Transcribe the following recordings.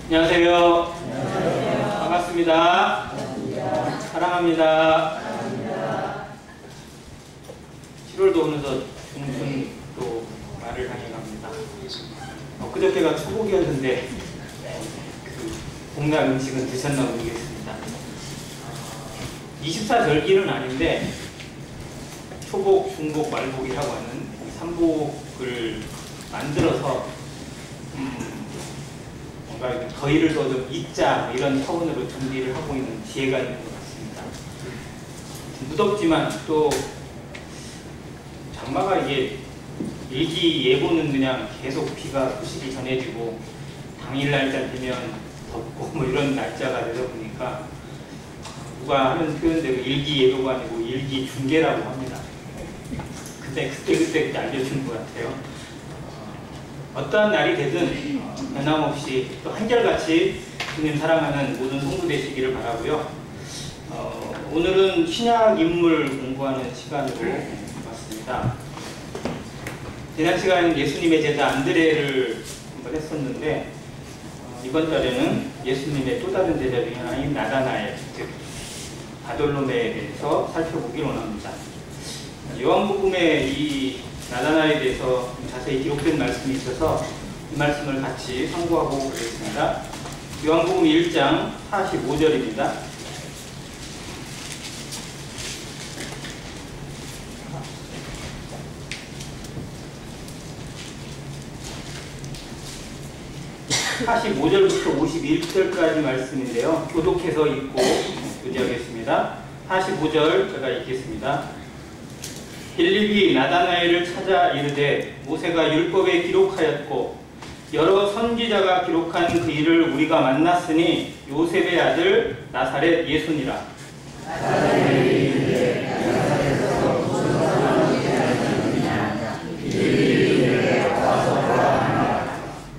안녕하세요. 안녕하세요. 반갑습니다. 반갑습니다. 사랑합니다. 사랑합니다. 7월도 어느덧 중순 또 말을 향해 갑니다. 그저께가 초복이었는데 봄날 음식은 드셨나 모르겠습니다. 24절기는 아닌데 초복, 중복, 말복이라고 하는 삼복을 만들어서 뭔가 더위를 더 좀 잊자 이런 차원으로 준비를 하고 있는 지혜가 있는 것 같습니다. 무덥지만 또 장마가 이게 일기예보는 그냥 계속 비가 소식이 전해지고 당일 날짜 되면 덥고 뭐 이런 날짜가 되다 보니까 누가 하는 표현대로 일기예보가 아니고 일기중계라고 합니다. 근데 그때 알려주는 것 같아요. 어떠한 날이 되든 변함없이 또 한결같이 주님 사랑하는 모든 성도 되시기를 바라고요. 오늘은 신약 인물 공부하는 시간으로 왔습니다. 지난 시간에는 예수님의 제자 안드레를 한번 했었는데 이번 달에는 예수님의 또 다른 제자 중에 하나인 나다나엘, 즉 바돌로메에 대해서 살펴보길 원합니다. 요한복음에 이 나다나엘에 대해서 자세히 기록된 말씀이 있어서 이 말씀을 같이 참고하고 보겠습니다. 요한복음 1장 45절입니다. (45절부터 51절까지) 말씀인데요. 교독해서 읽고 교제하겠습니다. 45절 제가 읽겠습니다. 빌립이 나다나엘을 찾아 이르되 모세가 율법에 기록하였고 여러 선지자가 기록한 그 일을 우리가 만났으니 요셉의 아들 나사렛 예수니라. 나사렛이 이르되 나사렛에서 무슨 사람이 되었느냐 빌립이 와서 보라 하니라.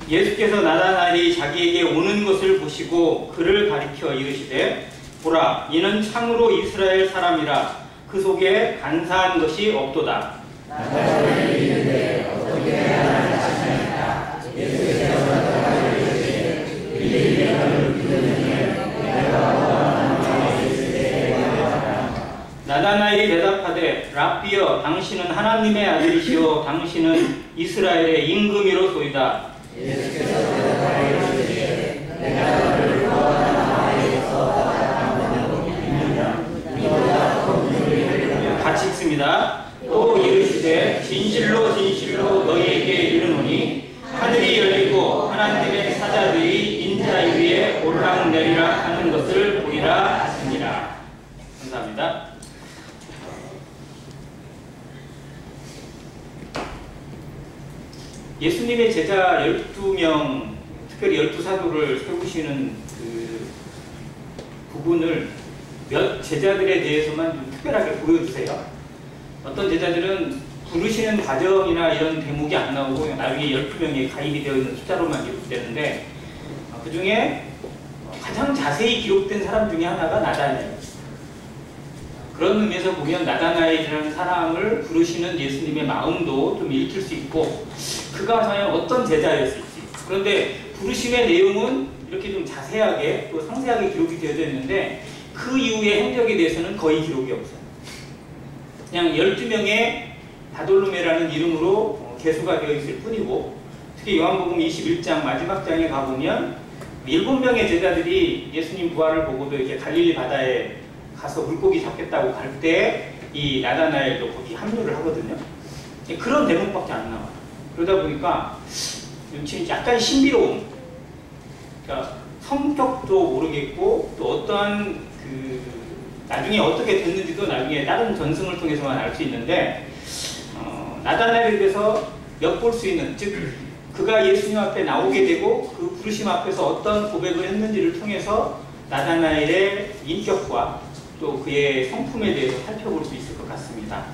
예수께서 나다나엘이 자기에게 오는 것을 보시고 그를 가리켜 이르시되 보라 이는 참으로 이스라엘 사람이라. 그 속에 간사한 것이 없도다. 나사렛이 이르되 어떻게 하나를 아시나이까. 예수께서 나타나시되 빌립이 너를 믿으느니 내가 원하는 바에 있으되 말하라. 나다나엘이 대답하되 랍비여 당신은 하나님의 아들이시오 당신은 이스라엘의 임금이로소이다. 예수께서 대답하시되 내가 너를 원하는 바에 있어 같이 읽습니다. 또 이르시되 진실로 진실로 너희에게 이르노니 하늘이 열리고 하나님의 사자들이 인자 위에 오르락내리락 하는 것을 보리라 하시니라. 감사합니다. 예수님의 제자 12명, 특별히 12사도를 세우시는 그 부분을 몇 제자들에 대해서만 좀 특별하게 보여주세요. 어떤 제자들은 부르시는 과정이나 이런 대목이 안 나오고 나중에 12명이 가입이 되어 있는 숫자로만 기록되는데 그 중에 가장 자세히 기록된 사람 중에 하나가 나다나엘. 그런 의미에서 보면 나다나엘이라는 사람을 부르시는 예수님의 마음도 좀 읽힐 수 있고 그가 과연 어떤 제자였을지. 그런데 부르심의 내용은 이렇게 좀 자세하게 또 상세하게 기록이 되어져 있는데 그 이후의 행적에 대해서는 거의 기록이 없어요. 그냥 12명의 바돌로메라는 이름으로 계수가 되어 있을 뿐이고 특히 요한복음 21장 마지막 장에 가보면 7명의 제자들이 예수님 부활을 보고도 이렇게 갈릴리 바다에 가서 물고기 잡겠다고 갈 때 이 나다나엘도 거기 합류를 하거든요. 그런 대목밖에 안 나와요. 그러다 보니까 약간 신비로움. 그러니까 성격도 모르겠고 또 어떠한 나중에 어떻게 됐는지도 나중에 다른 전승을 통해서만 알 수 있는데 나다나엘에 대해서 엿볼 수 있는, 즉 그가 예수님 앞에 나오게 되고 그 부르심 앞에서 어떤 고백을 했는지를 통해서 나다나엘의 인격과 또 그의 성품에 대해서 살펴볼 수 있을 것 같습니다.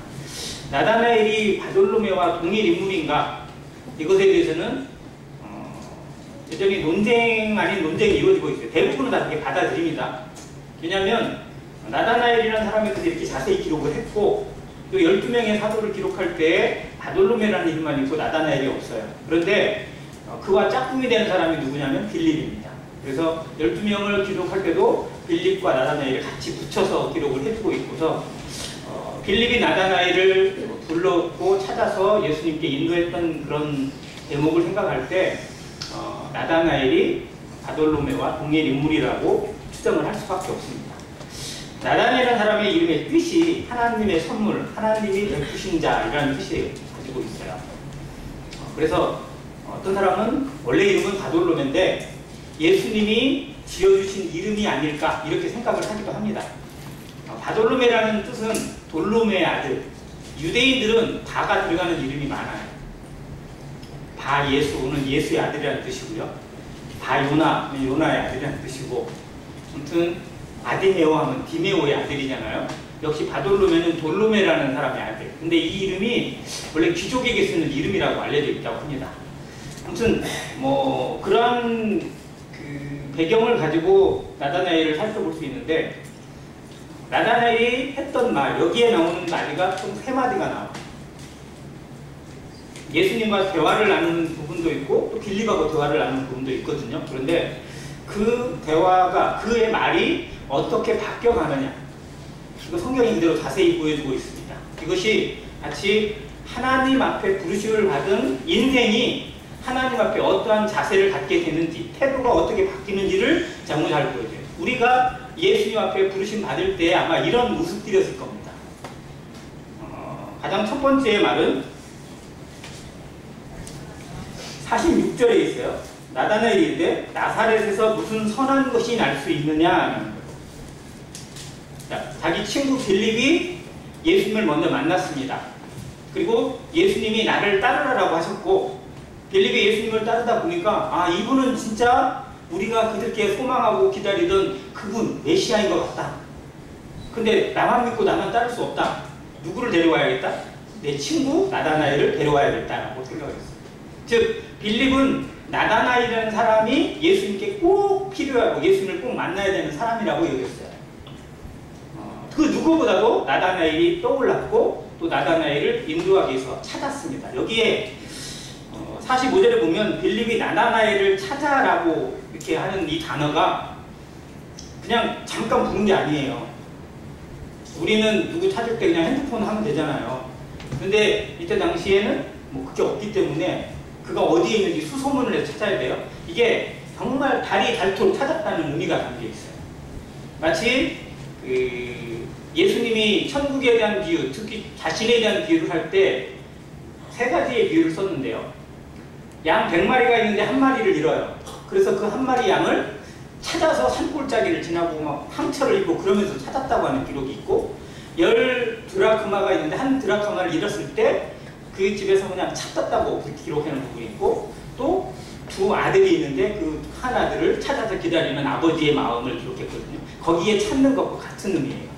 나다나엘이 바돌로메와 동일 인물인가? 이것에 대해서는 여전히 논쟁 아닌 논쟁이 이루어지고 있어요. 대부분은 다 그렇게 받아들입니다. 왜냐하면 나다나엘이라는 사람에 대해서 이렇게 자세히 기록을 했고 또 12명의 사도를 기록할 때 바돌로메라는 이름만 있고 나다나엘이 없어요. 그런데 그와 짝꿍이 되는 사람이 누구냐면 빌립입니다. 그래서 12명을 기록할 때도 빌립과 나다나엘을 같이 붙여서 기록을 해주고 있고서 빌립이 나다나엘을 불렀고 찾아서 예수님께 인도했던 그런 대목을 생각할 때 나다나엘이 바돌로메와 동일 인물이라고 추정을 할 수밖에 없습니다. 나다나엘이라는 사람의 이름의 뜻이 하나님의 선물, 하나님이 베푸신 자이라는 뜻이 가지고 있어요. 그래서 어떤 사람은 원래 이름은 바돌로메인데 예수님이 지어주신 이름이 아닐까 이렇게 생각을 하기도 합니다. 바돌로메라는 뜻은 돌로메의 아들. 유대인들은 바가 들어가는 이름이 많아요. 바예수는 예수의 아들이라는 뜻이고요. 바요나, 요나의 아들이라는 뜻이고, 아무튼 아디메오 하면 디메오의 아들이잖아요. 역시 바돌로메는 돌로메라는 사람의 아들. 근데 이 이름이 원래 귀족에게 쓰는 이름이라고 알려져 있다고 합니다. 아무튼 뭐 그런 그 배경을 가지고 나다나엘을 살펴볼 수 있는데, 나다나엘이 했던 말, 여기에 나오는 말이가 총 3마디가 나와요. 예수님과 대화를 나누는 부분도 있고 또 빌립하고 대화를 나누는 부분도 있거든요. 그런데 그 대화가, 그의 말이 어떻게 바뀌어가느냐, 이거 성경이 그대로 자세히 보여주고 있습니다. 이것이 마치 하나님 앞에 부르심을 받은 인생이 하나님 앞에 어떠한 자세를 갖게 되는지, 태도가 어떻게 바뀌는지를 너무 잘 보여줘요. 우리가 예수님 앞에 부르심 받을 때 아마 이런 모습들이었을 겁니다. 가장 첫 번째 말은 46절에 있어요. 나다나엘이 이르되 나사렛에서 무슨 선한 것이 날 수 있느냐. 자, 자기 친구 빌립이 예수님을 먼저 만났습니다. 그리고 예수님이 나를 따르라고 하셨고, 빌립이 예수님을 따르다 보니까 아, 이분은 진짜 우리가 그들께 소망하고 기다리던 그분, 메시아인 것 같다. 근데 나만 믿고 나만 따를 수 없다. 누구를 데려와야겠다? 내 친구 나다나엘을 데려와야겠다라고 생각했어요. 즉 빌립은 나다나엘이라는 사람이 예수님께 꼭 필요하고 예수님을 꼭 만나야 되는 사람이라고 여겼어요. 그 누구보다도 나다나엘이 떠올랐고 또 나다나엘을 인도하기 위해서 찾았습니다. 여기에 45절에 보면 빌립이 나다나엘을 찾아라고 이렇게 하는 이 단어가 그냥 잠깐 부른 게 아니에요. 우리는 누구 찾을 때 그냥 핸드폰 하면 되잖아요. 근데 이때 당시에는 뭐 그게 없기 때문에 그가 어디에 있는지 수소문을 해서 찾아야 돼요. 이게 정말 달이 닳도록 찾았다는 의미가 담겨 있어요. 마치 예수님이 천국에 대한 비유, 특히 자신에 대한 비유를 할 때 3가지의 비유를 썼는데요. 양 100마리가 있는데 1마리를 잃어요. 그래서 그 1마리 양을 찾아서 산골짜기를 지나고 막 상처를 입고 그러면서 찾았다고 하는 기록이 있고, 10드라크마가 있는데 1드라크마를 잃었을 때 그 집에서 그냥 찾았다고 기록하는 부분이 있고, 또 2 아들이 있는데 그 한 아들을 찾아서 기다리는 아버지의 마음을 기록했거든요. 거기에 찾는 것과 같은 의미예요.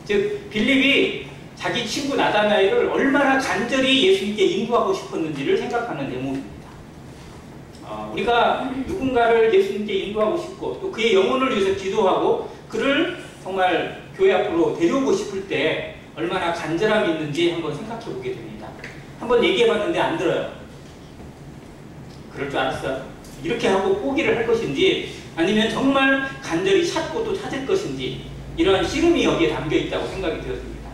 즉 빌립이 자기 친구 나다나엘을 얼마나 간절히 예수님께 인도하고 싶었는지를 생각하는 대목입니다. 우리가 누군가를 예수님께 인도하고 싶고 또 그의 영혼을 위해서 기도하고 그를 정말 교회 앞으로 데려오고 싶을 때 얼마나 간절함이 있는지 한번 생각해 보게 됩니다. 한번 얘기해 봤는데 안 들어요. 그럴 줄 알았어요. 이렇게 하고 포기를 할 것인지 아니면 정말 간절히 찾고 또 찾을 것인지, 이러한 씨름이 여기에 담겨 있다고 생각이 되었습니다.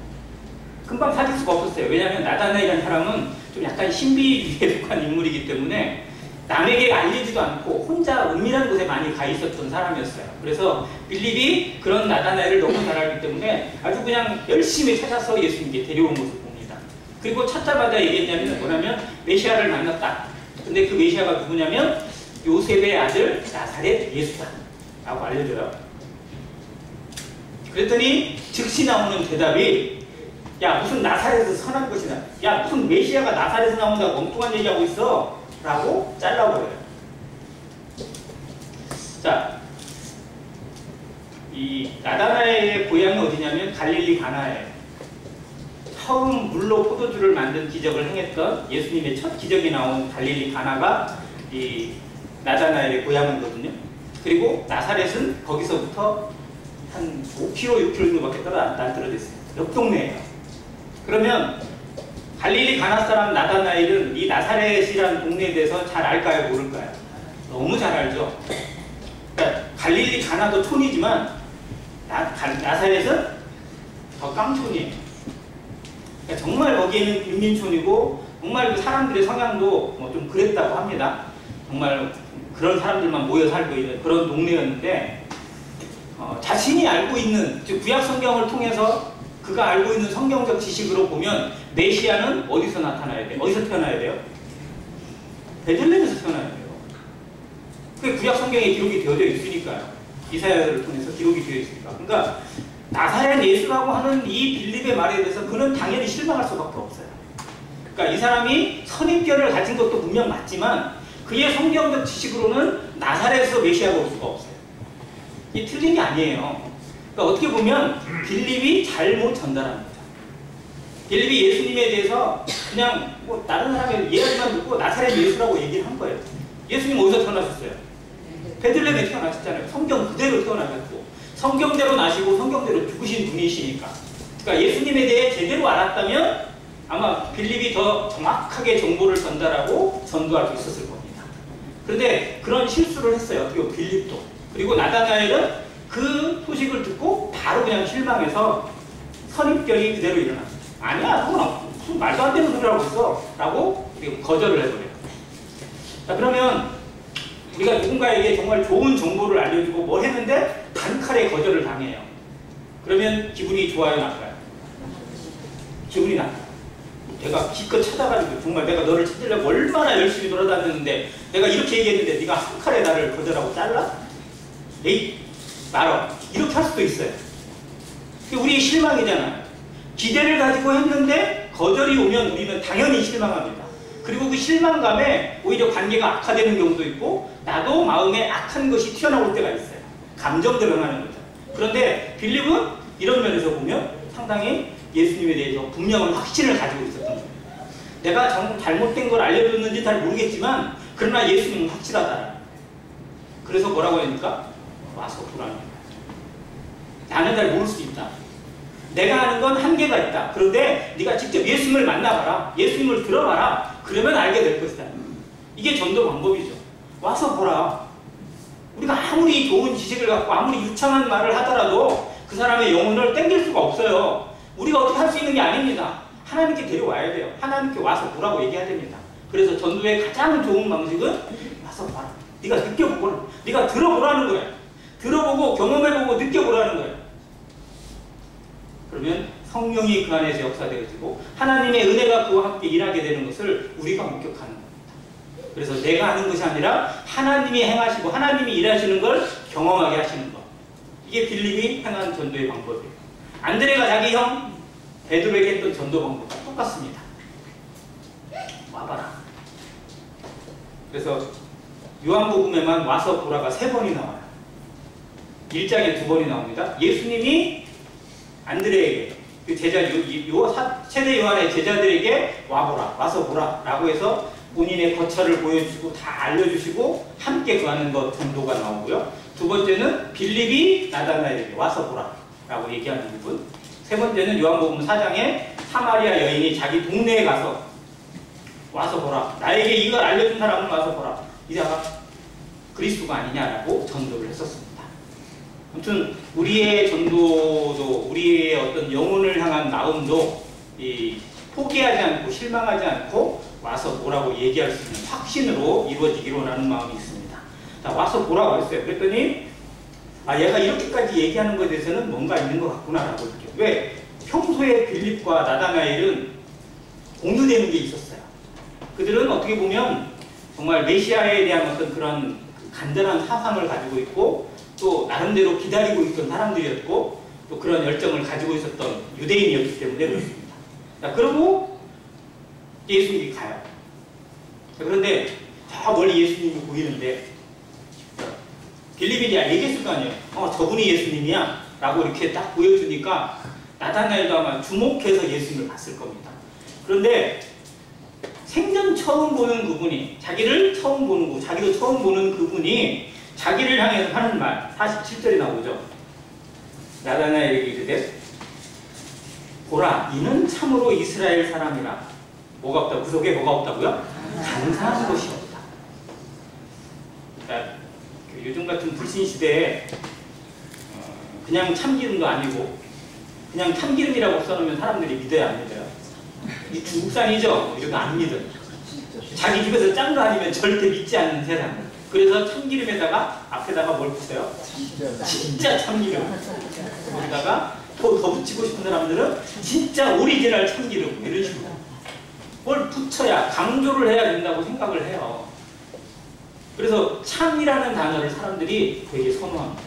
금방 찾을 수가 없었어요. 왜냐하면 나다나엘이라는 사람은 좀 약간 신비주의에 속한 인물이기 때문에 남에게 알리지도 않고 혼자 은밀한 곳에 많이 가 있었던 사람이었어요. 그래서 빌립이 그런 나다나엘을 너무 잘 알기 때문에 아주 그냥 열심히 찾아서 예수님께 데려온 모습을 봅니다. 그리고 찾자마자 얘기했냐면 뭐냐면 메시아를 만났다. 근데 그 메시아가 누구냐면 요셉의 아들 나사렛 예수다 라고 알려줘요. 그랬더니 즉시 나오는 대답이, 야 무슨 나사렛에서 선한 것이다, 야 무슨 메시아가 나사렛에서 나온다고 엉뚱한 얘기하고 있어 라고 잘라버려요. 자, 이 나다나엘의 고향이 어디냐면 갈릴리 가나예요. 처음 물로 포도주를 만든 기적을 행했던 예수님의 첫 기적이 나온 갈릴리 가나가 이 나다나엘의 고향이거든요. 그리고 나사렛은 거기서부터 한 5km, 6km 정도밖에 안 떨어져 있어요. 옆 동네예요. 그러면 갈릴리 가나 사람 나다나엘은 이 나사렛이라는 동네에 대해서 잘 알까요? 모를까요? 너무 잘 알죠. 갈릴리 가나도 촌이지만 나사렛은 더 깡촌이에요. 그러니까 정말 거기에는 빈민촌이고 정말 그 사람들의 성향도 뭐 좀 그랬다고 합니다. 정말 그런 사람들만 모여 살고 있는 그런 동네였는데 자신이 알고 있는 즉 구약 성경을 통해서 그가 알고 있는 성경적 지식으로 보면 메시아는 어디서 나타나야 돼요? 어디서 태어나야 돼요? 베들레헴에서 태어나야 돼요. 그게 구약 성경에 기록이 되어져 있으니까요. 이사야를 통해서 기록이 되어 있으니까. 그러니까 나사렛 예수라고 하는 이 빌립의 말에 대해서 그는 당연히 실망할 수밖에 없어요. 그러니까 이 사람이 선입견을 가진 것도 분명 맞지만 그의 성경적 지식으로는 나사렛에서 메시아가 올 수가 없어요. 이게 틀린 게 아니에요. 그러니까 어떻게 보면 빌립이 잘못 전달합니다. 빌립이 예수님에 대해서 그냥 뭐 다른 사람의 이야기만 듣고 나사렛 예수라고 얘기를 한 거예요. 예수님 어디서 태어나셨어요? 베들레헴에 태어나셨잖아요. 성경 그대로 태어나셨고 성경대로 나시고 성경대로 죽으신 분이시니까. 그러니까 예수님에 대해 제대로 알았다면 아마 빌립이 더 정확하게 정보를 전달하고 전도할 수 있었을 겁니다. 그런데 그런 실수를 했어요. 어떻게 보면 빌립도. 그리고 나다나엘은 그 소식을 듣고 바로 그냥 실망해서 선입견이 그대로 일어났어요. 아니야, 무슨 말도 안 되는 소리를 하고 있어 라고 거절을 해버려요. 자, 그러면 우리가 누군가에게 정말 좋은 정보를 알려주고 뭘 했는데 단칼에 거절을 당해요. 그러면 기분이 좋아요, 나빠요? 기분이 나빠요. 내가 기껏 찾아가지고 정말 내가 너를 찾으려고 얼마나 열심히 돌아다녔는데 내가 이렇게 얘기했는데 네가 한 칼에 나를 거절하고 잘라? 에이, 말어. 이렇게 할 수도 있어요. 그게 우리의 실망이잖아요. 기대를 가지고 했는데 거절이 오면 우리는 당연히 실망합니다. 그리고 그 실망감에 오히려 관계가 악화되는 경우도 있고 나도 마음에 악한 것이 튀어나올 때가 있어요. 감정대로 하는 거죠. 그런데 빌립은 이런 면에서 보면 상당히 예수님에 대해서 분명한 확신을 가지고 있었던 거예요. 내가 잘못된 걸 알려줬는지 잘 모르겠지만 그러나 예수님은 확실하다. 그래서 뭐라고 하니까 와서 보라는 거예요. 나는 잘 모를 수 있다. 내가 아는 건 한계가 있다. 그런데 네가 직접 예수님을 만나봐라. 예수님을 들어봐라. 그러면 알게 될 것이다. 이게 전도 방법이죠. 와서 보라. 우리가 아무리 좋은 지식을 갖고 아무리 유창한 말을 하더라도 그 사람의 영혼을 땡길 수가 없어요. 우리가 어떻게 할 수 있는 게 아닙니다. 하나님께 데려와야 돼요. 하나님께 와서 보라고 얘기해야 됩니다. 그래서 전도의 가장 좋은 방식은 와서 봐라. 네가 느껴보고, 네가 들어보라는 거예요. 들어보고 경험해보고 느껴보라는 거예요. 그러면 성령이 그 안에서 역사되어지고 하나님의 은혜가 그와 함께 일하게 되는 것을 우리가 목격하는 겁니다. 그래서 내가 하는 것이 아니라 하나님이 행하시고 하나님이 일하시는 걸 경험하게 하시는 것. 이게 빌립이 행한 전도의 방법이에요. 안드레가 자기 형 베드로에게 했던 전도 방법과 똑같습니다. 와봐라. 그래서 요한복음에만 와서 보라가 3번이 나와요. 1장에 2번이 나옵니다. 예수님이 안드레에게 그 제자 세례 요한의 제자들에게 와보라, 와서 보라 라고 해서 본인의 거처를 보여주시고 다 알려주시고 함께 구하는 것 정도가 나오고요. 2번째는 빌립이 나다나엘에게 와서 보라 라고 얘기하는 부분. 3번째는 요한복음 4장에 사마리아 여인이 자기 동네에 가서 와서 보라, 나에게 이걸 알려준 사람은 와서 보라, 이자가 그리스도가 아니냐라고 전도를 했었습니다. 아무튼 우리의 전도도 우리의 어떤 영혼을 향한 마음도 포기하지 않고 실망하지 않고 와서 보라고 얘기할 수 있는 확신으로 이루어지기로 하는 마음이 있습니다. 자, 와서 보라고 했어요. 그랬더니 얘가 이렇게까지 얘기하는 것에 대해서는 뭔가 있는 것 같구나라고 느껴요. 왜? 평소에 빌립과 나다나엘은 공유되는 게 있었어요. 그들은 어떻게 보면 정말 메시아에 대한 어떤 그런 간절한 사상을 가지고 있고 또 나름대로 기다리고 있던 사람들이었고 또 그런 열정을 가지고 있었던 유대인이었기 때문에 그렇습니다. 자, 그러고 예수님이 가요. 자, 그런데 저 멀리 예수님이 보이는데 빌립이 얘기했을 거 아니에요. 저분이 예수님이야 라고 이렇게 딱 보여주니까 나다나엘도 아마 주목해서 예수님을 봤을 겁니다. 그런데 생전 처음 보는 그분이 자기도 처음 보는 그분이 자기를 향해서 하는 말 47절에 나오죠. 나다나엘에게 이르되 보라, 이는 참으로 이스라엘 사람이라. 뭐가 없다고? 그 속에 뭐가 없다고요? 간사한 것이 없다. 그러니까 요즘 같은 불신 시대에 그냥 참기름도 아니고 그냥 참기름이라고 써놓으면 사람들이 믿어야 안 믿어요? 이 중국산이죠? 이런 거 안 믿어요. 자기 집에서 짠 거 아니면 절대 믿지 않는 세상. 그래서 참기름에다가 앞에다가 뭘 붙여요? 진짜 참기름. 거기다가 더 붙이고 싶은 사람들은 진짜 오리지널 참기름 이런 식으로 뭘 붙여야 강조를 해야 된다고 생각을 해요. 그래서 참이라는 단어를 사람들이 되게 선호합니다.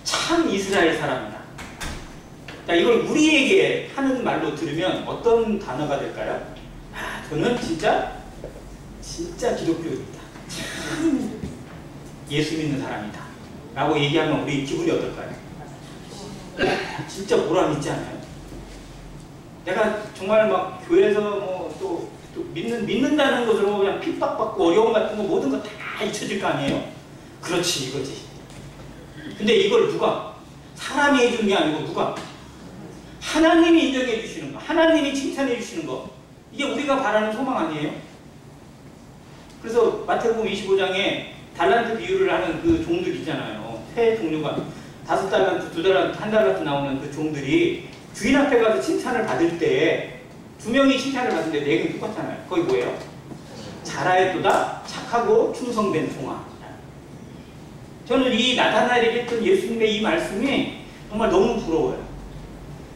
참 이스라엘 사람이다. 자, 이걸 우리에게 하는 말로 들으면 어떤 단어가 될까요? 아, 저는 진짜 기독교입니다. 참 예수 믿는 사람이다. 라고 얘기하면 우리 기분이 어떨까요? 진짜 보람 있지 않아요? 내가 정말 막 교회에서 뭐 또 믿는다는 것으로 그냥 핍박받고 어려움 같은 거 모든 거 다 잊혀질 거 아니에요? 그렇지, 이거지. 근데 이걸 누가? 사람이 해주는 게 아니고 누가? 하나님이 인정해 주시는 거, 하나님이 칭찬해 주시는 거. 이게 우리가 바라는 소망 아니에요? 그래서 마태복음 25장에 달란트 비유를 하는 그 종들 있잖아요. 새 종류가 5달란트, 2달란트, 1달란트 나오는 그 종들이 주인 앞에 가서 칭찬을 받을 때 2명이 칭찬을 받는데 4개는 똑같잖아요. 거기 뭐예요? 잘하였도다 착하고 충성된 종아. 저는 이 나타나리에 했던 예수님의 이 말씀이 정말 너무 부러워요.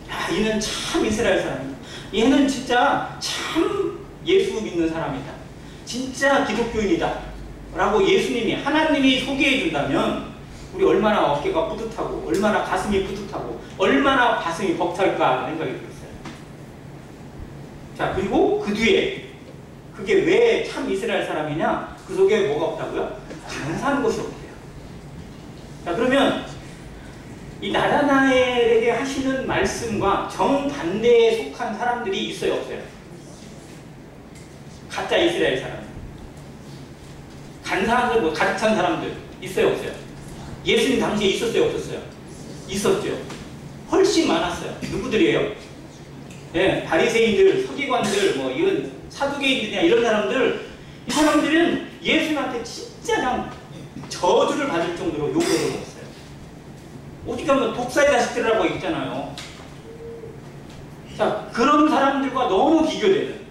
야, 이는 참 이스라엘 사람이다. 얘는 진짜 참 예수 믿는 사람이다. 진짜 기독교인이다. 라고 예수님이, 하나님이 소개해 준다면 우리 얼마나 어깨가 뿌듯하고 얼마나 가슴이 뿌듯하고 얼마나 가슴이 벅찰까 생각이 들었어요. 자, 그리고 그 뒤에 그게 왜 참 이스라엘 사람이냐? 그 속에 뭐가 없다고요? 감사한 것이 없대요. 자, 그러면 이 나다나엘에게 하시는 말씀과 정반대에 속한 사람들이 있어요, 없어요? 가짜 이스라엘 사람, 간사한 뭐 가득 찬 사람들 있어요, 없어요? 예수님 당시에 있었어요, 없었어요? 있었죠. 훨씬 많았어요. 누구들이에요? 네, 바리새인들, 서기관들, 뭐 이런 사두개인들이나 이런 사람들, 이 사람들은 예수님한테 진짜 그냥 저주를 받을 정도로 욕을 먹었어요. 어떻게 하면 독사의 자식들이라고 있잖아요. 자, 그런 사람들과 너무 비교되는,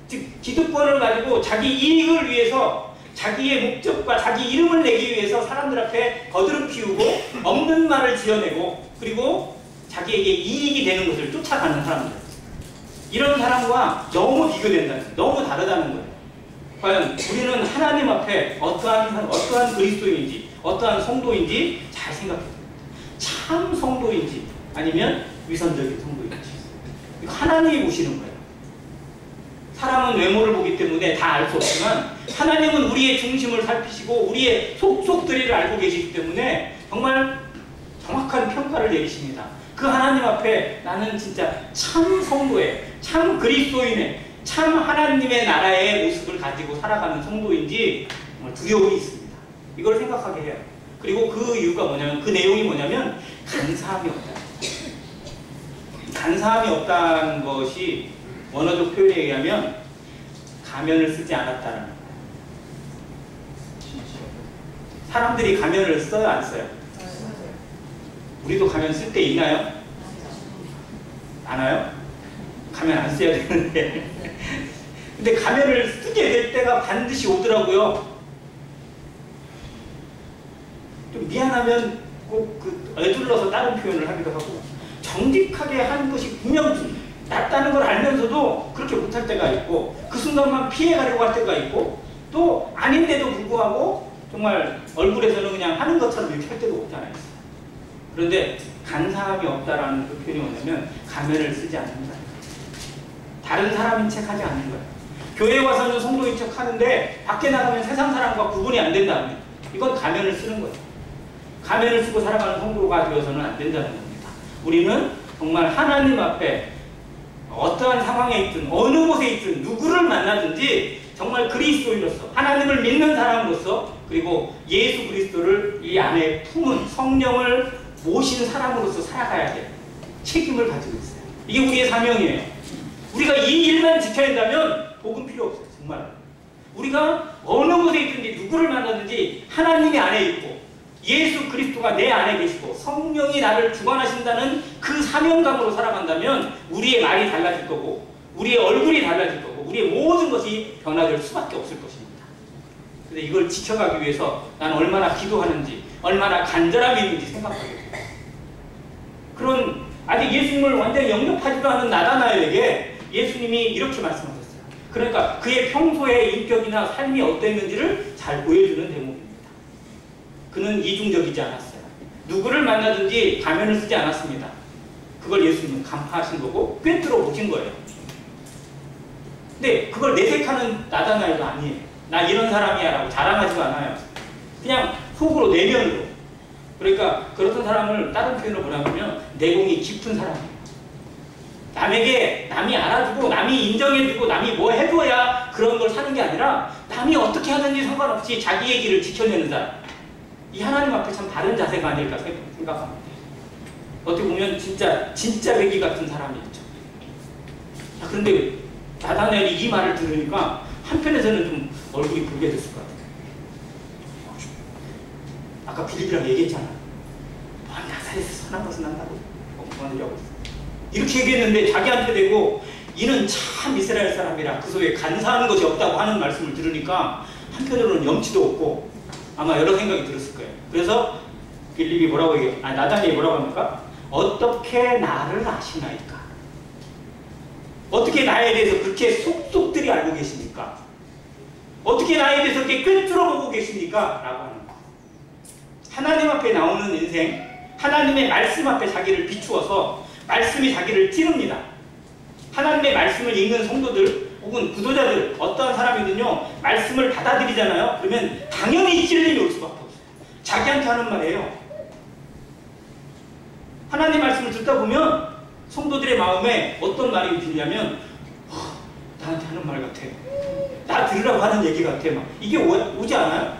즉 기득권을 가지고 자기 이익을 위해서 자기의 목적과 자기 이름을 내기 위해서 사람들 앞에 거드름 피우고 없는 말을 지어내고 그리고 자기에게 이익이 되는 것을 쫓아가는 사람들, 이런 사람과 너무 비교된다는 거예요. 너무 다르다는 거예요. 과연 우리는 하나님 앞에 어떠한 그리스도인인지 어떠한 성도인지 잘 생각해야 됩니다. 참 성도인지 아니면 위선적인 성도인지 이거 하나님이 보시는 거예요. 사람은 외모를 보기 때문에 다 알 수 없지만 하나님은 우리의 중심을 살피시고 우리의 속속들이를 알고 계시기 때문에 정말 정확한 평가를 내리십니다. 그 하나님 앞에 나는 진짜 참 성도의, 참 그리스도인의, 참 하나님의 나라의 모습을 가지고 살아가는 성도인지 정말 두려움이 있습니다. 이걸 생각하게 해요. 그리고 그 이유가 뭐냐면, 그 내용이 뭐냐면 간사함이 없다. 간사함이 없다는 것이 원어적 표현에 의하면 가면을 쓰지 않았다는 거예요. 사람들이 가면을 써요, 안 써요? 우리도 가면 쓸 때 있나요? 안 와요? 가면 안 써야 되는데. 근데 가면을 쓰게 될 때가 반드시 오더라고요. 좀 미안하면 꼭 애둘러서 다른 표현을 하기도 하고, 정직하게 하는 것이 분명 낫다는 걸 알면서도 그렇게 못할 때가 있고, 그 순간만 피해가려고 할 때가 있고, 또 아닌데도 불구하고 정말 얼굴에서는 그냥 하는 것처럼 이렇게 할 때도 없잖아요. 그런데 간사함이 없다라는 그 표현이 뭐냐면 가면을 쓰지 않는다. 다른 사람인 척 하지 않는 거예요. 교회에 와서는 성도인 척 하는데 밖에 나가면 세상 사람과 구분이 안 된다면 이건 가면을 쓰는 거예요. 가면을 쓰고 살아가는 성도가 되어서는 안 된다는 겁니다. 우리는 정말 하나님 앞에 어떠한 상황에 있든 어느 곳에 있든 누구를 만나든지 정말 그리스도인으로서 하나님을 믿는 사람으로서 그리고 예수 그리스도를 이 안에 품은 성령을 모신 사람으로서 살아가야 될 책임을 가지고 있어요. 이게 우리의 사명이에요. 우리가 이 일만 지켜낸다면 복음 필요 없어요. 정말. 우리가 어느 곳에 있든지 누구를 만나든지 하나님이 안에 있고 예수 그리스도가 내 안에 계시고 성령이 나를 주관하신다는 그 사명감으로 살아간다면 우리의 말이 달라질 거고 우리의 얼굴이 달라질 거고 우리의 모든 것이 변화될 수밖에 없을 것입니다. 근데 이걸 지켜가기 위해서 난 얼마나 기도하는지 얼마나 간절함이 있는지 생각하게 됩니다. 그런 아직 예수님을 완전히 영접하지도 않은 나다나엘에게 예수님이 이렇게 말씀하셨어요. 그러니까 그의 평소의 인격이나 삶이 어땠는지를 잘 보여주는 대목입니다. 그는 이중적이지 않았어요. 누구를 만나든지 가면을 쓰지 않았습니다. 그걸 예수님은 간파하신 거고 꿰뚫어 보신 거예요. 근데 그걸 내색하는 나다나엘도 아니에요. 나 이런 사람이야 라고 자랑하지도 않아요. 그냥 속으로 내면으로. 그러니까 그렇던 사람을 다른 표현으로 뭐라면 내공이 깊은 사람이에요. 남에게 남이 알아주고 남이 인정해주고 남이 뭐 해줘야 그런 걸 사는 게 아니라 남이 어떻게 하든지 상관없이 자기의 길을 지켜내는 사람. 이 하나님 앞에 참 다른 자세가 아닐까 생각합니다. 어떻게 보면 진짜 외기 같은 사람이었죠. 자, 그런데 나다나엘이 이 말을 들으니까 한편에서는 좀 얼굴이 붉게 됐을 것 같아요. 아까 빌립이랑 얘기했잖아. 나사렛에서 선한 것은 난다고 그만두려고 이렇게 얘기했는데 자기한테 대고 이는 참 이스라엘 사람이라 그 속에 간사한 것이 없다고 하는 말씀을 들으니까 한편으로는 염치도 없고 아마 여러 생각이 들었을 거예요. 그래서 빌립이 뭐라고 얘기해요? 나다나엘이 뭐라고 합니까? 어떻게 나를 아시나이까? 어떻게 나에 대해서 그렇게 속속들이 알고 계십니까? 어떻게 나에 대해서 그렇게 꿰뚫어 보고 계십니까? 라고 하는 거예요. 하나님 앞에 나오는 인생, 하나님의 말씀 앞에 자기를 비추어서 말씀이 자기를 찌릅니다. 하나님의 말씀을 읽는 성도들 혹은 구도자들 어떠한 사람이든요 말씀을 받아들이잖아요. 그러면 당연히 찔림이 올 수밖에 없어요. 자기한테 하는 말이에요. 하나님 말씀을 듣다 보면 성도들의 마음에 어떤 말이 들냐면 나한테 하는 말 같아. 나 들으라고 하는 얘기 같아. 막 이게 오지 않아요?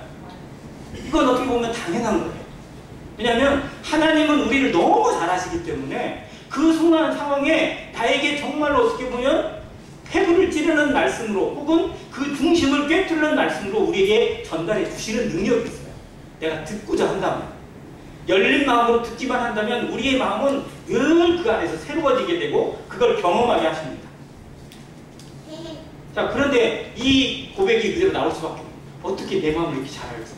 이건 어떻게 보면 당연한 거예요. 왜냐하면 하나님은 우리를 너무 잘 아시기 때문에 그 순간 상황에 나에게 정말로 어떻게 보면 폐부를 찌르는 말씀으로 혹은 그 중심을 꿰뚫는 말씀으로 우리에게 전달해 주시는 능력이 있어요. 내가 듣고자 한다면 열린 마음으로 듣기만 한다면 우리의 마음은 늘 그 안에서 새로워지게 되고 그걸 경험하게 하십니다. 자, 그런데 이 고백이 그대로 나올 수밖에 없어요. 어떻게 내 마음을 이렇게 잘 알지?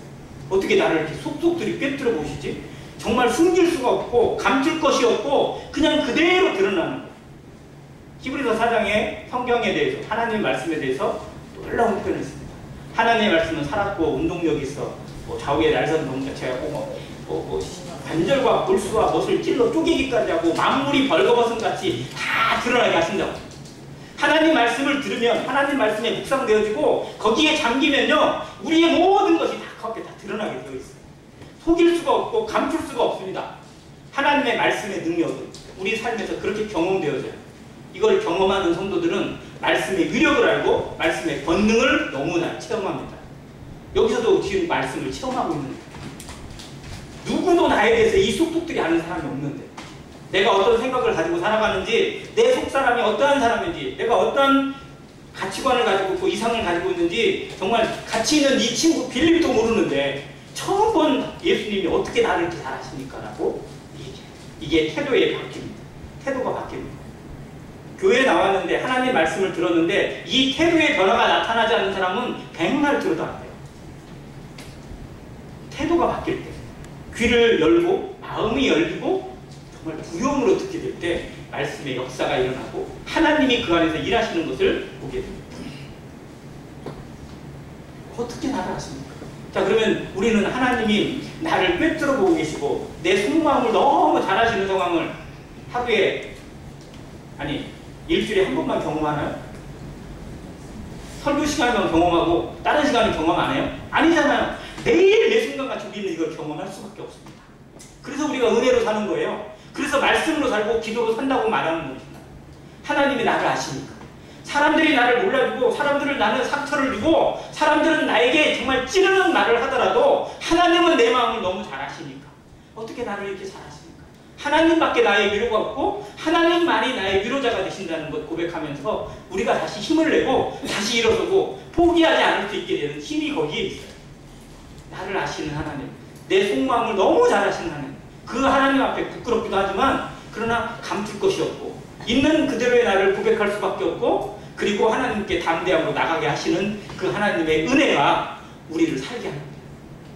어떻게 나를 이렇게 속속들이 꿰뚫어 보시지? 정말 숨길 수가 없고 감출 것이 없고 그냥 그대로 드러나는 거예요. 히브리서 4장의 성경에 대해서 하나님의 말씀에 대해서 놀라운 표현을 했습니다. 하나님의 말씀은 살았고 운동력이 있어 좌우에 날선 동자체 하고 관절과 골수와 못을 찔러 쪼개기까지 하고 만물이 벌거벗은 같이 다 드러나게 하신다고. 하나님 말씀을 들으면 하나님 말씀에 묵상되어지고 거기에 잠기면요 우리의 모든 것이 다 그렇게 다 드러나게 되어 있어요. 속일 수가 없고 감출 수가 없습니다. 하나님의 말씀의 능력은 우리 삶에서 그렇게 경험되어져요. 이걸 경험하는 성도들은 말씀의 위력을 알고 말씀의 권능을 너무나 체험합니다. 여기서도 지금 말씀을 체험하고 있는 거예요. 누구도 나에 대해서 이 속독들이 아는 사람이 없는데 내가 어떤 생각을 가지고 살아가는지 내 속사람이 어떠한 사람인지 내가 어떤 가치관을 가지고 있고 이상을 가지고 있는지 정말 가치 있는 이 친구 빌립도 모르는데 처음 본 예수님이 어떻게 나를 이렇게 잘 아십니까? 라고 얘기해요. 이게 태도의 바뀝니다. 태도가 바뀝니다. 교회에 나왔는데 하나님 말씀을 들었는데 이 태도의 변화가 나타나지 않는 사람은 백날 들어도 안 돼요. 태도가 바뀔 때 귀를 열고 마음이 열리고 정말 부여음으로 듣게 될 때 말씀의 역사가 일어나고 하나님이 그 안에서 일하시는 것을 보게 됩니다. 어떻게 나를 아십니까? 자, 그러면 우리는 하나님이 나를 꿰뚫어 보고 계시고 내 속마음을 너무 잘 아시는 상황을 하루에 아니 일주일에 한 번만 경험하나요? 설교 시간에만 경험하고 다른 시간에 경험 안 해요? 아니잖아요. 매일 매 순간같이 우리는 이걸 경험할 수밖에 없습니다. 그래서 우리가 은혜로 사는 거예요. 그래서 말씀으로 살고 기도로 산다고 말하는 겁니다. 하나님이 나를 아시니까. 사람들이 나를 몰라주고 사람들을 나는 상처를 주고 사람들은 나에게 정말 찌르는 말을 하더라도 하나님은 내 마음을 너무 잘 아시니까. 어떻게 나를 이렇게 잘 아십니까? 하나님밖에 나의 위로가 없고 하나님만이 나의 위로자가 되신다는 것 고백하면서 우리가 다시 힘을 내고 다시 일어서고 포기하지 않을 수 있게 되는 힘이 거기에 있어요. 나를 아시는 하나님, 내 속마음을 너무 잘 아시는 하나님, 그 하나님 앞에 부끄럽기도 하지만 그러나 감출 것이 없고 있는 그대로의 나를 고백할 수밖에 없고 그리고 하나님께 담대함으로 나가게 하시는 그 하나님의 은혜가 우리를 살게 합니다.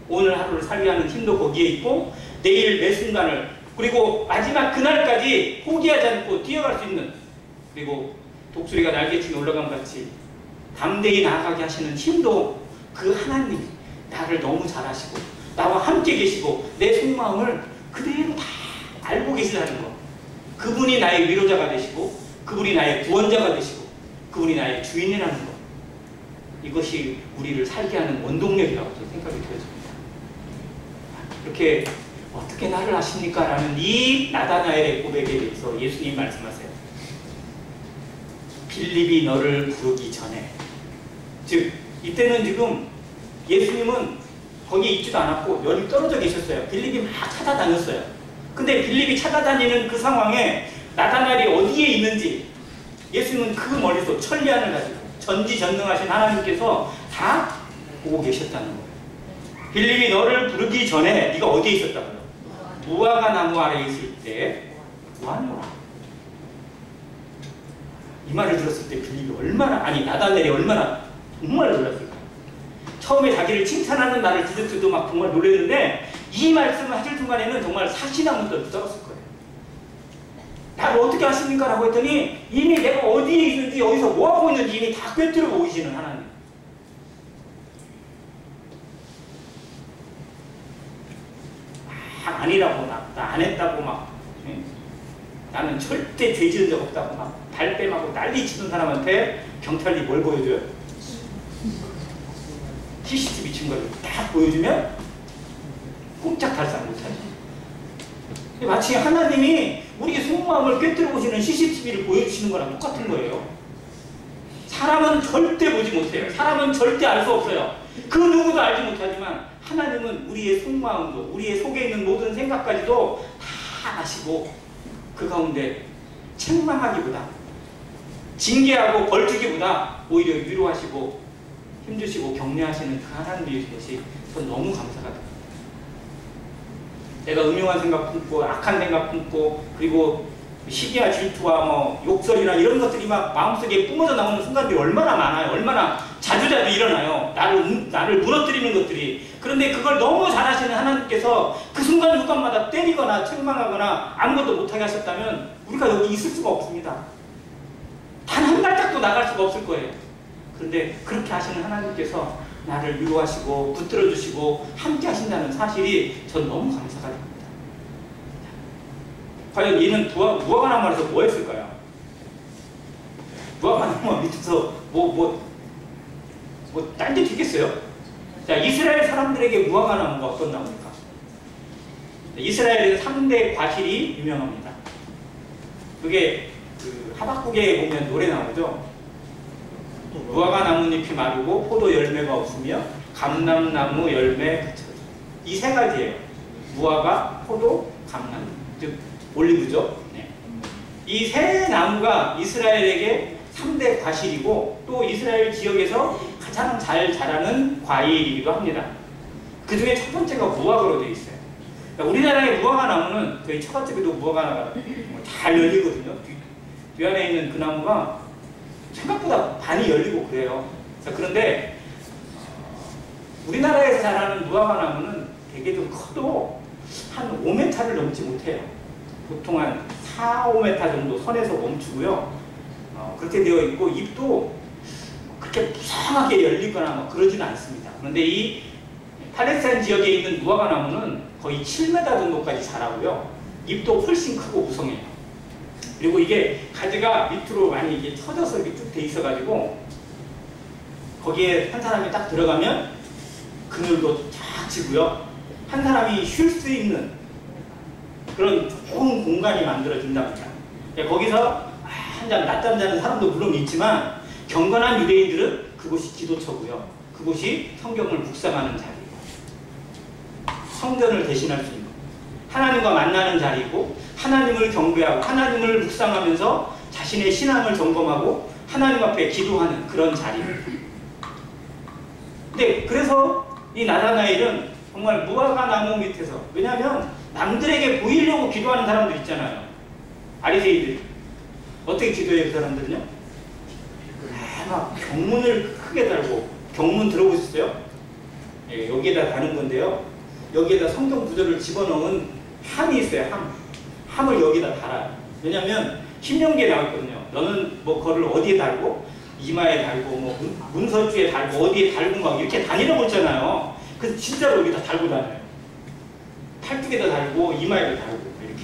오늘 하루를 살게 하는 힘도 거기에 있고 내일 매 순간을 그리고 마지막 그날까지 포기하지 않고 뛰어갈 수 있는 그리고 독수리가 날개치며 올라간 같이 담대히 나아가게 하시는 힘도 그 하나님이 나를 너무 잘 아시고 나와 함께 계시고 내 속마음을 그대로 다 알고 계시다는 것. 그분이 나의 위로자가 되시고 그분이 나의 구원자가 되시고 그분이 나의 주인이라는 것. 이것이 우리를 살게 하는 원동력이라고 생각이 되어집니다. 이렇게 어떻게 나를 아십니까? 라는 이 나다나엘의 고백에 대해서 예수님 말씀하세요. 빌립이 너를 부르기 전에, 즉 이때는 지금 예수님은 거기에 있지도 않았고 멀리 떨어져 계셨어요. 빌립이 막 찾아다녔어요. 근데 빌립이 찾아다니는 그 상황에 나다나엘이 어디에 있는지 예수님은 그 멀리서 천리안을 가지고 전지전능하신 하나님께서 다 보고 계셨다는 거예요. 빌립이 너를 부르기 전에 네가 어디에 있었다고요? 무화과 나무 아래에 있을 때 뭐하노라? 이 말을 들었을 때 빌립이 얼마나, 아니 나다나엘이 얼마나 정말 놀랐을까? 처음에 자기를 칭찬하는 말을 들을 때도 막 정말 놀랐는데 이 말씀을 하실 순간에는 정말 사시나무도 붙잡았을 거예요. 나를 어떻게 하십니까? 라고 했더니 이미 내가 어디에 있는지 어디서 뭐하고 있는지 이미 다 꿰뚫어 보이시는 하나님. 막 아니라고 나 안 했다고 막 나는 절대 죄 지은 적 없다고 막 발뺌하고 난리 치는 사람한테 경찰이 뭘 보여줘요? CCTV 증거를 딱 보여주면 꼼짝 달싹 못하죠. 마치 하나님이 우리의 속마음을 꿰뚫어 보시는 CCTV를 보여주시는 거랑 똑같은 거예요. 사람은 절대 보지 못해요. 사람은 절대 알 수 없어요. 그 누구도 알지 못하지만 하나님은 우리의 속마음도 우리의 속에 있는 모든 생각까지도 다 아시고 그 가운데 책망하기보다 징계하고 벌주기보다 오히려 위로하시고 힘주시고 격려하시는 그 하나님의 것이 전 너무 감사가 됩니다. 내가 음흉한 생각 품고 악한 생각 품고 그리고 시기와 질투와 뭐 욕설이나 이런 것들이 막 마음속에 뿜어져 나오는 순간들이 얼마나 많아요. 얼마나 자주자주 일어나요. 나를 무너뜨리는 것들이. 그런데 그걸 너무 잘하시는 하나님께서 그 순간순간마다 때리거나 책망하거나 아무것도 못하게 하셨다면 우리가 여기 있을 수가 없습니다. 단 한 발짝도 나갈 수가 없을 거예요. 그런데 그렇게 하시는 하나님께서 나를 위로하시고 붙들어주시고 함께 하신다는 사실이 전 너무 감사가 됩니다. 과연 얘는 무화과 나무 아래서 뭐 했을까요? 무화과 나무 밑에서 딴짓 했겠어요? 자, 이스라엘 사람들에게 무화과 나무가 어떤 나무입니까? 이스라엘에는 3대 과실이 유명합니다. 그게 그 하박국에 보면 노래 나오죠? 무화과 나뭇잎이 마르고 포도 열매가 없으며 감람나무 열매 그쳐져. 이 세 가지예요. 무화과, 포도, 감람, 즉 올리브죠. 네. 이 세 나무가 이스라엘에게 3대 과실이고 또 이스라엘 지역에서 가장 잘 자라는 과일이기도 합니다. 그 중에 첫 번째가 무화과로 되어 있어요. 그러니까 우리나라의 무화과 나무는 저희 처갓집에도 무화과가 잘 열리거든요. 뒤 안에 있는 그 나무가 생각보다 반이 열리고 그래요. 그런데 우리나라에서 자라는 무화과 나무는 되게 좀 커도 한 5m를 넘지 못해요. 보통 한 4, 5m 정도 선에서 멈추고요. 그렇게 되어 있고 잎도 그렇게 무성하게 열리거나 뭐 그러지는 않습니다. 그런데 이 팔레스타인 지역에 있는 무화과 나무는 거의 7m 정도까지 자라고요. 잎도 훨씬 크고 무성해요. 그리고 이게 가지가 밑으로 많이 이게 쳐져서 이렇게 쭉 돼 있어가지고 거기에 한 사람이 딱 들어가면 그늘도 쫙 지고요. 한 사람이 쉴 수 있는 그런 좋은 공간이 만들어진답니다. 거기서 한잠 낮잠 자는 사람도 물론 있지만 경건한 유대인들은 그곳이 기도처고요. 그곳이 성경을 묵상하는 자리예요. 성전을 대신할 수 있는. 하나님과 만나는 자리이고 하나님을 경배하고 하나님을 묵상하면서 자신의 신앙을 점검하고 하나님 앞에 기도하는 그런 자리입니다. 근데 그래서 이 나다나엘은 정말 무화과 나무 밑에서, 왜냐하면 남들에게 보이려고 기도하는 사람들 있잖아요. 바리새인들 어떻게 기도해요? 그 사람들은요? 막 경문을 크게 달고, 경문 들어보셨어요? 예, 여기에다 다는 건데요. 여기에다 성경 구절을 집어넣은 함이 있어요. 함을 여기다 달아요. 왜냐하면 신명기에 나왔거든요. 너는 뭐 그거를 어디에 달고, 이마에 달고, 뭐 문서주에 달고, 어디에 달고 막 이렇게 다니라고 했잖아요. 그래서 진짜로 여기다 달고 다녀요. 팔뚝에다 달고 이마에다 달고 이렇게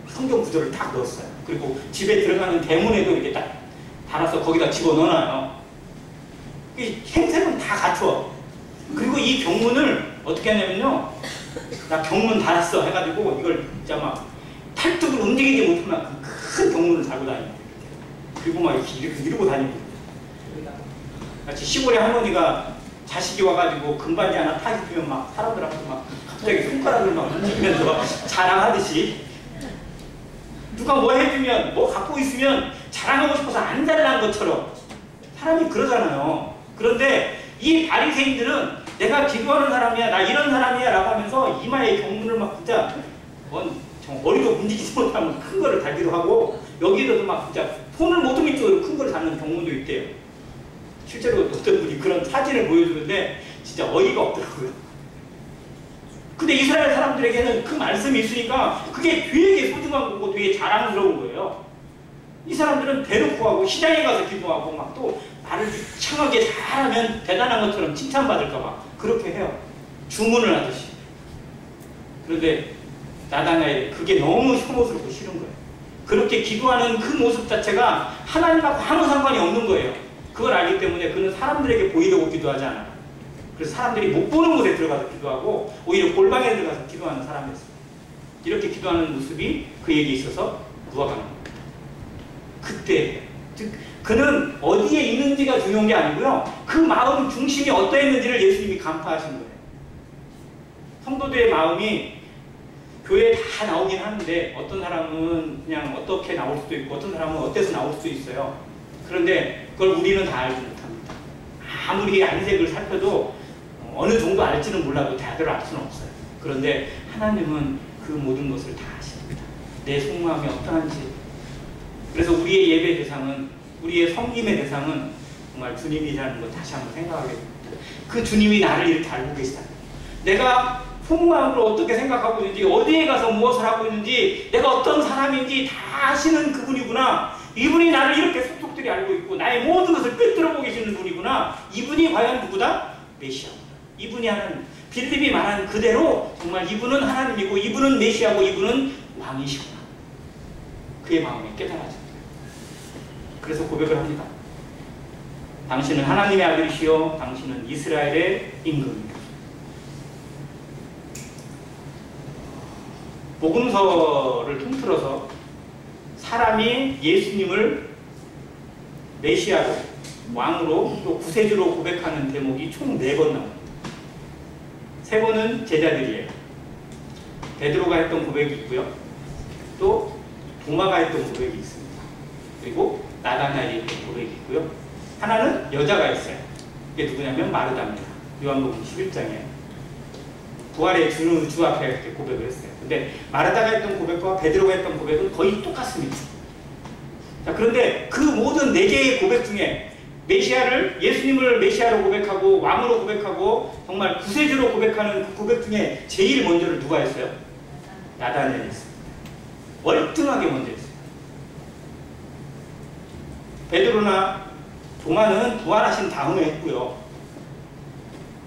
성경 구절을 딱 넣었어요. 그리고 집에 들어가는 대문에도 이렇게 딱 달아서 거기다 집어넣어놔요. 행색은 다 갖춰. 그리고 이 경문을 어떻게 하냐면요, 나 경문 달았어 해가지고 이걸 진짜 막 팔뚝을 움직이지 못할 만큼 큰 경문을 달고 다닙니다. 그리고 막 이렇게 이러고 다닙니다. 마치 시골의 할머니가 자식이 와가지고 금반지 하나 탁 입히면 막 사람들한테 막 갑자기 손가락을 막 움직이면서 자랑하듯이, 누가 뭐 해주면, 뭐 갖고 있으면 자랑하고 싶어서 안 달라는 것처럼 사람이 그러잖아요. 그런데 이 바리새인들은 내가 기도하는 사람이야, 나 이런 사람이야 라고 하면서 이마에 경문을 막 진짜 머리도 움직이지 못하면 큰 거를 달기도 하고, 여기에도 막 진짜 손을 못 움직일 정도로 큰 거를 달는 경문도 있대요. 실제로 어떤 분이 그런 사진을 보여주는데 진짜 어이가 없더라고요. 근데 이스라엘 사람들에게는 그 말씀이 있으니까 그게 되게 소중한 거고 되게 자랑스러운 거예요. 이 사람들은 대놓고 하고 시장에 가서 기도하고 막 또 말을 창하게 잘하면 대단한 것처럼 칭찬받을까 봐 그렇게 해요. 주문을 하듯이. 그런데 나다나엘 그게 너무 혐오스럽고 싫은 거예요. 그렇게 기도하는 그 모습 자체가 하나님하고 아무 상관이 없는 거예요. 그걸 알기 때문에 그는 사람들에게 보이려고 기도하지 않아요. 그래서 사람들이 못 보는 곳에 들어가서 기도하고 오히려 골방에 들어가서 기도하는 사람이었어요. 이렇게 기도하는 모습이 그에게 있어서 무화과 나무입니다. 그때 즉 그는 어디에 있는지가 중요한 게 아니고요, 그 마음 중심이 어떠했는지를 예수님이 간파하신 거예요. 성도들의 마음이 교회에 다 나오긴 하는데 어떤 사람은 그냥 어떻게 나올 수도 있고 어떤 사람은 어때서 나올 수도 있어요. 그런데 그걸 우리는 다 알지 못합니다. 아무리 안색을 살펴도 어느 정도 알지는 몰라도 다들 알 수는 없어요. 그런데 하나님은 그 모든 것을 다 아십니다. 내 속마음이 어떠한지. 그래서 우리의 예배 대상은, 우리의 섬김의 대상은 정말 주님이라는 걸 다시 한번 생각하게 됩니다. 그 주님이 나를 이렇게 알고 계시다. 내가 속마음으로 어떻게 생각하고 있는지, 어디에 가서 무엇을 하고 있는지, 내가 어떤 사람인지 다 아시는 그분이구나. 이분이 나를 이렇게 속속들이 알고 있고 나의 모든 것을 꿰뚫어 보고 계시는 분이구나. 이분이 과연 누구다? 메시아구나. 이분이 하나님. 빌립이 말한 그대로 정말 이분은 하나님이고 이분은 메시아고 이분은 왕이시구나. 그의 마음이 깨달아집니다. 그래서 고백을 합니다. 당신은 하나님의 아들이시요 당신은 이스라엘의 임금입니다. 복음서를 통틀어서 사람이 예수님을 메시아로, 왕으로, 또 구세주로 고백하는 대목이 총 4번 나옵니다. 3번은 제자들이에요. 베드로가 했던 고백이 있고요. 또 도마가 했던 고백이 있습니다. 그리고 나다나엘이 했던 고백이 있고요. 하나는 여자가 있어요. 이게 누구냐면 마르다입니다. 요한복음 11장에 부활의 주는 주 앞에 이렇게 고백을 했어요. 근데 마르다가 했던 고백과 베드로가 했던 고백은 거의 똑같습니다. 자, 그런데 그 모든 4개의 고백 중에 메시아를, 예수님을 메시아로 고백하고 왕으로 고백하고 정말 구세주로 고백하는 그 고백 중에 제일 먼저를 누가 했어요? 나다나엘이 했습니다. 월등하게 먼저 했어요. 베드로나 도마는 부활하신 다음에 했고요.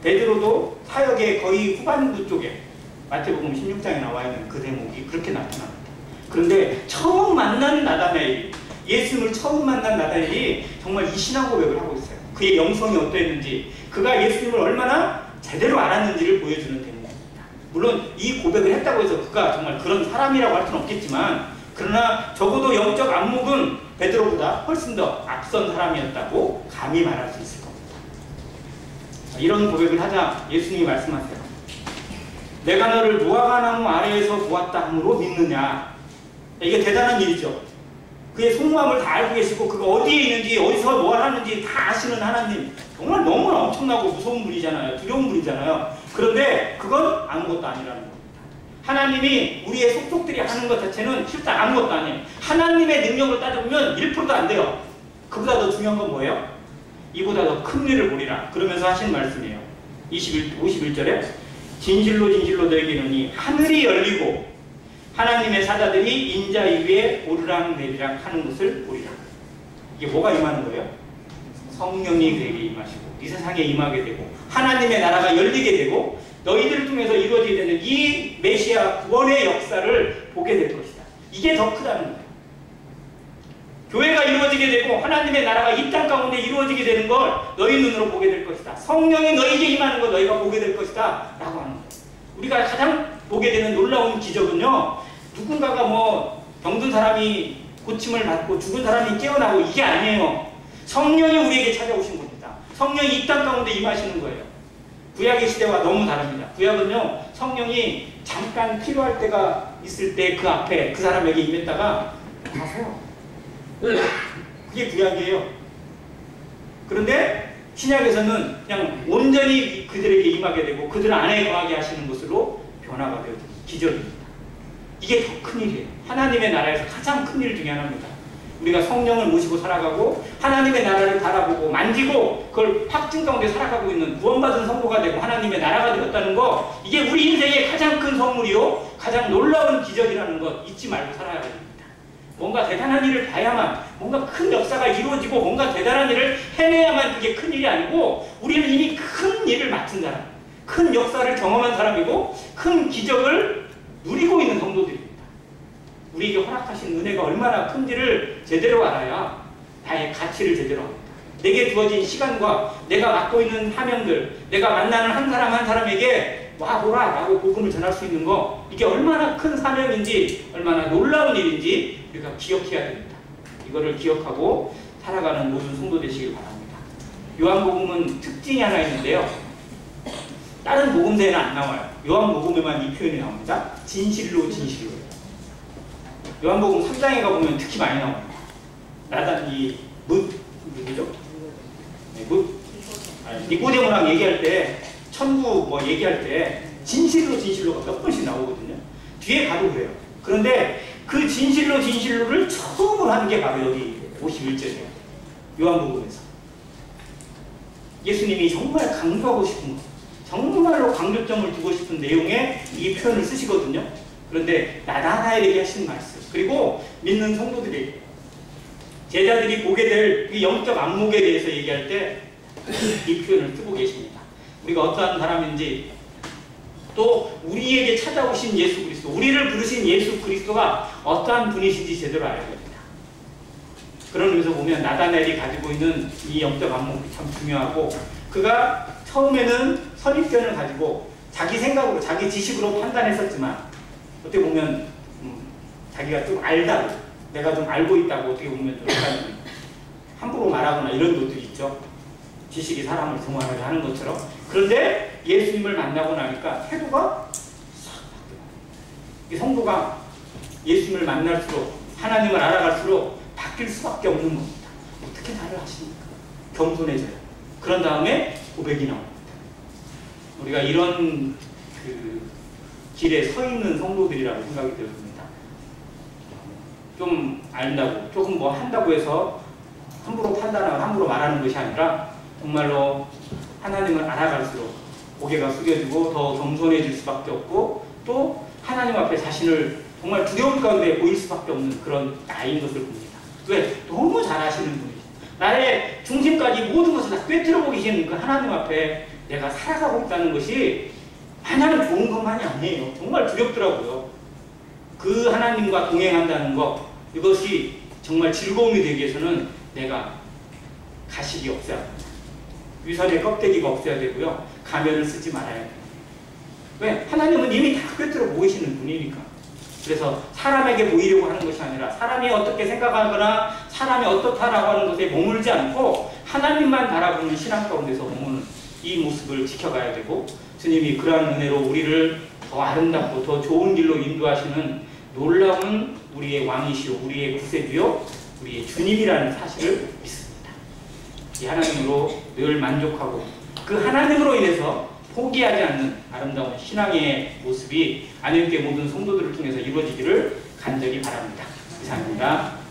베드로도 사역의 거의 후반부 쪽에 마태복음 16장에 나와 있는 그 대목이 그렇게 나타납니다. 그런데 처음 만난 나다나엘, 예수님을 처음 만난 나다나엘이 정말 이 신앙 고백을 하고 있어요. 그의 영성이 어떠했는지, 그가 예수님을 얼마나 제대로 알았는지를 보여주는 대목입니다. 물론 이 고백을 했다고 해서 그가 정말 그런 사람이라고 할 수는 없겠지만, 그러나 적어도 영적 안목은 베드로보다 훨씬 더 앞선 사람이었다고 감히 말할 수 있을 겁니다. 이런 고백을 하자 예수님이 말씀하세요. 내가 너를 무화과나무 아래에서 보았다 함으로 믿느냐. 이게 대단한 일이죠. 그의 속마음을 다 알고 계시고 그가 어디에 있는지 어디서 뭘 하는지 다 아시는 하나님, 정말 너무나 엄청나고 무서운 분이잖아요. 두려운 분이잖아요. 그런데 그건 아무것도 아니라는 겁니다. 하나님이 우리의 속속들이 하는 것 자체는 실상 아무것도 아니에요. 하나님의 능력을 따져보면 1%도 안 돼요. 그보다 더 중요한 건 뭐예요? 이보다 더 큰 일을 보리라. 그러면서 하신 말씀이에요. 51절에 진실로 진실로 너에게 이르노니 하늘이 열리고 하나님의 사자들이 인자 위에 오르락내리락 하는 것을 보리라. 이게 뭐가 임하는 거예요? 성령이 그에게 임하시고 이 세상에 임하게 되고 하나님의 나라가 열리게 되고 너희들을 통해서 이루어지게 되는 이 메시아 구원의 역사를 보게 될 것이다. 이게 더 크다는 거예요. 교회가 이루어지게 되고 하나님의 나라가 이 땅 가운데 이루어지게 되는 걸 너희 눈으로 보게 될 것이다. 성령이 너희에게 임하는 걸 너희가 보게 될 것이다 라고 하는 거예요. 우리가 가장 보게 되는 놀라운 기적은요, 누군가가 뭐 병든 사람이 고침을 받고 죽은 사람이 깨어나고 이게 아니에요. 성령이 우리에게 찾아오신 겁니다. 성령이 이 땅 가운데 임하시는 거예요. 구약의 시대와 너무 다릅니다. 구약은요, 성령이 잠깐 필요할 때가 있을 때 그 앞에 그 사람에게 임했다가 가세요. 그게 구약이에요. 그런데 신약에서는 그냥 온전히 그들에게 임하게 되고 그들 안에 거하게 하시는 것으로 변화가 되어집니다. 기적입니다. 이게 더 큰 일이에요. 하나님의 나라에서 가장 큰 일 중에 하나입니다. 우리가 성령을 모시고 살아가고 하나님의 나라를 바라보고 만지고 그걸 확증 가운데 살아가고 있는 구원받은 성도가 되고 하나님의 나라가 되었다는 거, 이게 우리 인생의 가장 큰 선물이요 가장 놀라운 기적이라는 것 잊지 말고 살아야 됩니다. 뭔가 대단한 일을 봐야만, 뭔가 큰 역사가 이루어지고 뭔가 대단한 일을 해내야만 그게 큰 일이 아니고, 우리는 이미 큰 일을 맡은 사람, 큰 역사를 경험한 사람이고 큰 기적을 누리고 있는 성도들입니다. 우리에게 허락하신 은혜가 얼마나 큰지를 제대로 알아야 나의 가치를 제대로 합니다. 내게 주어진 시간과 내가 맡고 있는 사명들, 내가 만나는 한 사람 한 사람에게 와보라 라고 복음을 전할 수 있는 거, 이게 얼마나 큰 사명인지 얼마나 놀라운 일인지 우리가 기억해야 됩니다. 이거를 기억하고 살아가는 모든 성도 되시길 바랍니다. 요한복음은 특징이 하나 있는데요, 다른 복음서에는 안 나와요. 요한복음에만 이 표현이 나옵니다. 진실로 진실로. 요한복음 3장에 가보면 특히 많이 나옵니다. 나단 누구죠? 니고데모랑 얘기할 때, 천국 뭐 얘기할 때 진실로 진실로가 몇 번씩 나오거든요. 뒤에 가도 그래요. 그런데 그 진실로 진실로를 처음으로 하는 게 바로 여기 51절이에요. 요한복음에서. 예수님이 정말 강조하고 싶은 것, 정말로 강조점을 두고 싶은 내용의 이 표현을 쓰시거든요. 그런데 나다나엘에게 하시는 말씀, 그리고 믿는 성도들이, 제자들이 보게 될 이 영적 안목에 대해서 얘기할 때 이 표현을 쓰고 계십니다. 우리가 어떠한 사람인지, 또 우리에게 찾아오신 예수 그리스도, 우리를 부르신 예수 그리스도가 어떠한 분이신지 제대로 알아야 됩니다. 그런 의미에서 보면 나다나엘이 가지고 있는 이 영적 안목이 참 중요하고, 그가 처음에는 선입견을 가지고 자기 생각으로 자기 지식으로 판단했었지만 어떻게 보면 자기가 좀 알다고, 내가 좀 알고 있다고 어떻게 보면 좀 약간 함부로 말하거나 이런 것들이 있죠. 지식이 사람을 동화하게 하는 것처럼. 그런데 예수님을 만나고 나니까 태도가 싹 바뀌어요. 이 성도가 예수님을 만날수록, 하나님을 알아갈수록 바뀔 수밖에 없는 겁니다. 어떻게 나를 하십니까? 겸손해져요. 그런 다음에 고백이 나옵니다. 우리가 이런 그 길에 서 있는 성도들이라고 생각이 되었습니다. 좀 안다고, 조금 뭐 한다고 해서 함부로 판단하고 함부로 말하는 것이 아니라 정말로 하나님을 알아갈수록 고개가 숙여지고 더 겸손해질 수밖에 없고, 또 하나님 앞에 자신을 정말 두려움 가운데 보일 수밖에 없는 그런 나인 것을 봅니다. 왜? 너무 잘 아시는 분이죠. 나의 중심까지 모든 것을 다 꿰뚫어 계시는 그 하나님 앞에 내가 살아가고 있다는 것이 마냥 좋은 것만이 아니에요. 정말 두렵더라고요. 그 하나님과 동행한다는 것, 이것이 정말 즐거움이 되기 위해서는 내가 가식이 없어야 합니다. 위선의 껍데기가 없어야 되고요. 가면을 쓰지 말아야 돼요. 왜? 하나님은 이미 다 꿰뚫어 보이시는 분이니까. 그래서 사람에게 보이려고 하는 것이 아니라, 사람이 어떻게 생각하거나 사람이 어떻다라고 하는 것에 머물지 않고 하나님만 바라보는 신앙 가운데서 머무는 이 모습을 지켜가야 되고, 주님이 그러한 은혜로 우리를 더 아름답고 더 좋은 길로 인도하시는 놀라운 우리의 왕이시오, 우리의 구세주요, 우리의 주님이라는 사실을 믿습니다. 이 하나님으로 늘 만족하고 그 하나님으로 인해서 포기하지 않는 아름다운 신앙의 모습이 안현교회 모든 성도들을 통해서 이루어지기를 간절히 바랍니다. 이상입니다.